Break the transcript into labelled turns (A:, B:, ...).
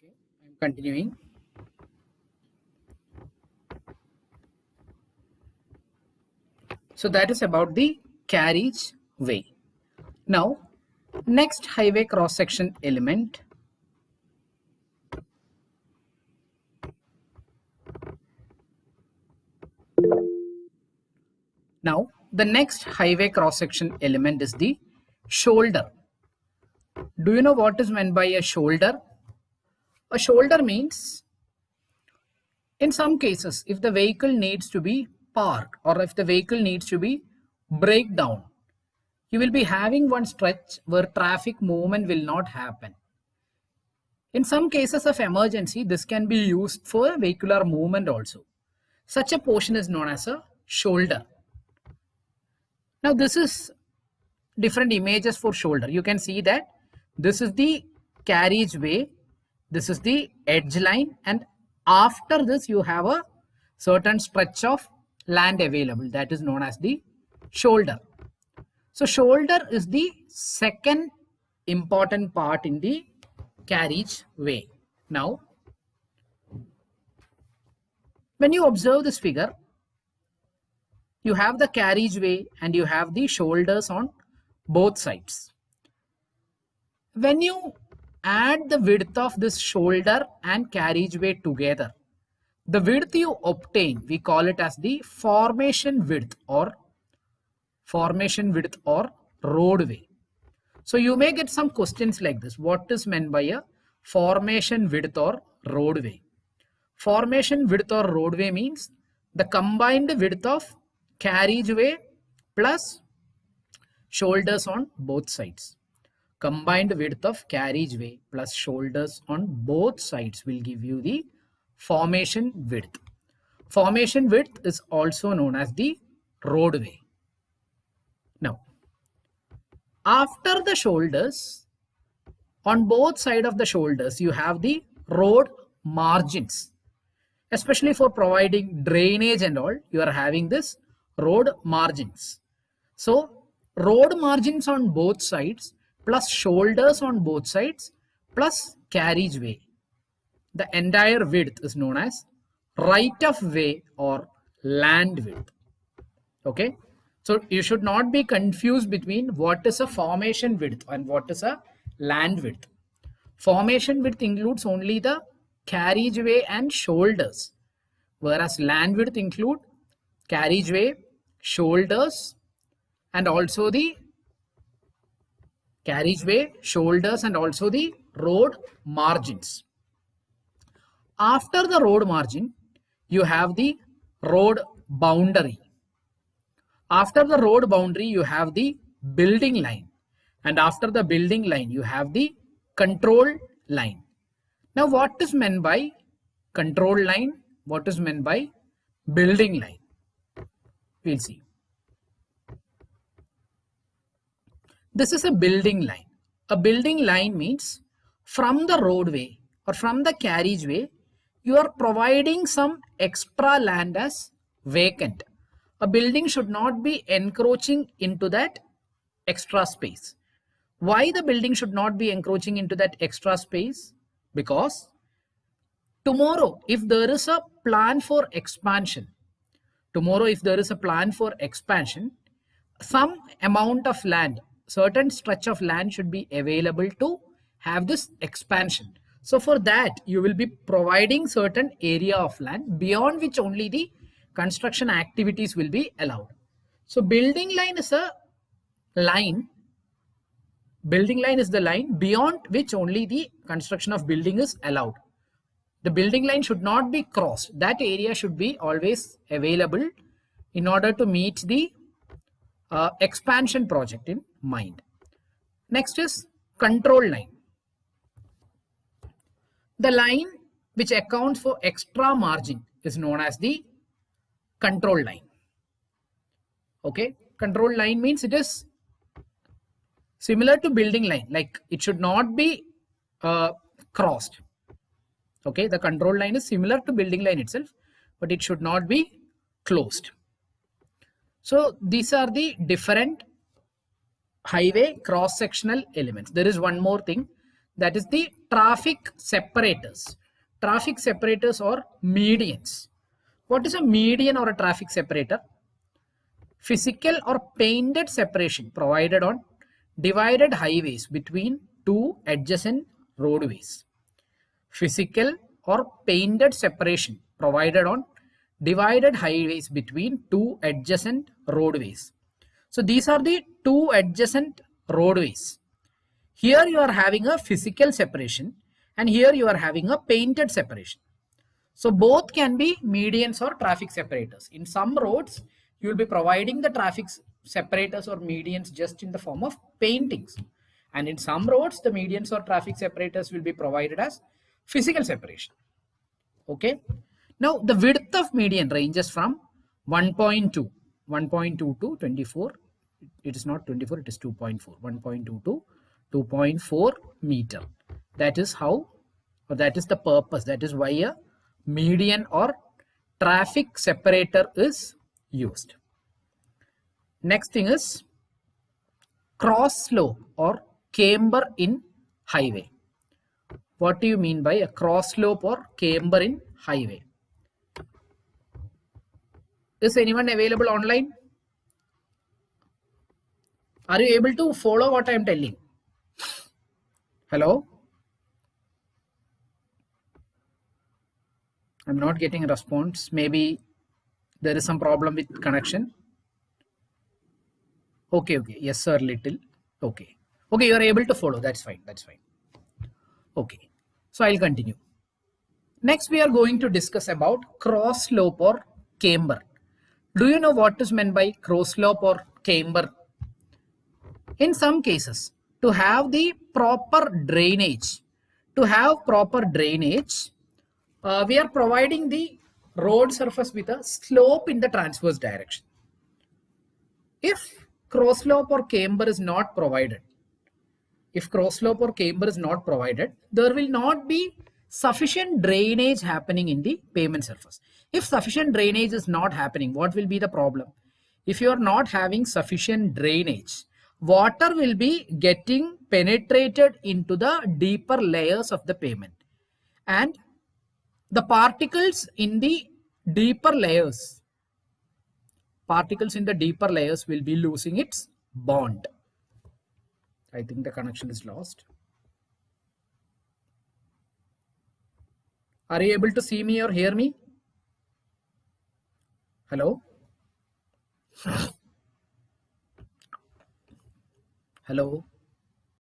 A: I'm continuing. So that is about the carriage way. Now, next highway cross section element. Now, the next highway cross section element is the shoulder. Do you know what is meant by a shoulder? A shoulder means, in some cases, if the vehicle needs to be parked or if the vehicle needs to be break down, you will be having one stretch where traffic movement will not happen. In some cases of emergency, this can be used for vehicular movement also. Such a portion is known as a shoulder. Now this is different images for shoulder. You can see that this is the carriageway, this is the edge line, and after this you have a certain stretch of land available, that is known as the shoulder. So shoulder is the second important part in the carriageway. Now, when you observe this figure, you have the carriageway and you have the shoulders on both sides. When you add the width of this shoulder and carriageway together, the width you obtain, we call it as the formation width or roadway. So you may get some questions like this. What is meant by a formation width or roadway? Formation width or roadway means the combined width of carriageway plus shoulders on both sides. Combined width of carriageway plus shoulders on both sides will give you the formation width. Formation width is also known as the roadway. Now, after the shoulders, on both sides of the shoulders, you have the road margins. Especially for providing drainage and all, you are having this road margins. So, road margins on both sides plus shoulders on both sides plus carriageway. The entire width is known as right of way or land width. Okay. So you should not be confused between what is a formation width and what is a land width. Formation width includes only the carriageway and shoulders, whereas land width include carriageway, shoulders, and also the carriageway, shoulders, and also the road margins. After the road margin, you have the road boundary. After the road boundary, you have the building line. And after the building line, you have the control line. Now, what is meant by control line? What is meant by building line? We'll see. This is a building line. A building line means from the roadway or from the carriageway, you are providing some extra land as vacant. A building should not be encroaching into that extra space. Why the building should not be encroaching into that extra space? Because tomorrow, if there is a plan for expansion, some amount of land, certain stretch of land should be available to have this expansion. So for that, you will be providing certain area of land beyond which only the construction activities will be allowed. So building line is a line. Building line is the line beyond which only the construction of building is allowed. The building line should not be crossed. That area should be always available in order to meet the expansion project in mind. Next is control line. The line which accounts for extra margin is known as the control line. Okay, control line means it is similar to building line, like it should not be crossed. Okay, the control line is similar to building line itself, but it should not be closed. So these are the different highway cross-sectional elements. There is one more thing. that is the traffic separators. Traffic separators or medians. What is a median or a traffic separator? Physical or painted separation provided on divided highways between two adjacent roadways. Physical or painted separation provided on divided highways between two adjacent roadways. So these are the two adjacent roadways. Here you are having a physical separation and here you are having a painted separation. So both can be medians or traffic separators. In some roads, you will be providing the traffic separators or medians just in the form of paintings. And in some roads, the medians or traffic separators will be provided as physical separation. Okay. Now the width of median ranges from 1.2 to 24. It is not 24, it is 2.4. 1.2 to 2.4 meter. That is how, or that is the purpose. That is why a median or traffic separator is used. Next thing is cross slope or camber in highway. What do you mean by a cross slope or camber in highway? Is anyone available online? Are you able to follow what I am telling? Hello? I'm not getting a response. Maybe there is some problem with connection. Okay. Yes, sir, little. Okay, you are able to follow. That's fine. Okay, so I'll continue. Next, we are going to discuss about cross slope or camber. Do you know what is meant by cross slope or camber? In some cases, to have the proper drainage, we are providing the road surface with a slope in the transverse direction. If cross slope or camber is not provided, there will not be sufficient drainage happening in the pavement surface. If sufficient drainage is not happening, what will be the problem? If you are not having sufficient drainage, water will be getting penetrated into the deeper layers of the pavement, and the particles in the deeper layers will be losing its bond. I think the connection is lost. Are you able to see me or hear me? Hello? Hello?